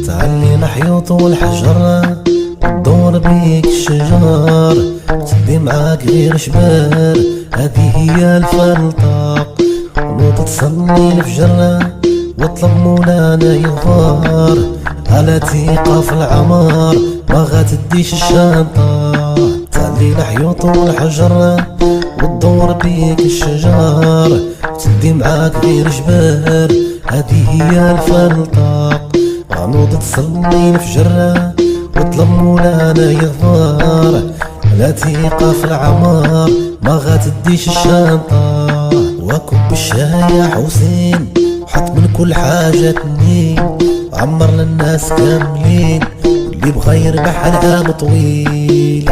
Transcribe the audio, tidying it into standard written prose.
تعلينا حيوط والحجر تدور بيك الشجر تدي معاك غير شبار هذه هي الفلطاق ونوض تصلي الفجر واطلب مولانا يغفر على ثقة في العمار ما غاتديش الشنطة تعلي الحيوط والحجر وتدور بيك الشجر تدي معاك غير جبال هذه هي الفلطاق غنوض تصلي الفجر واطلب مولانا يغفر لا ثقة في العمار ما غاتديش الشنطة وكب الشاي يا حسين وحط من كل حاجة تنين وعمر للناس كاملين واللي بغى يربح العام طويل.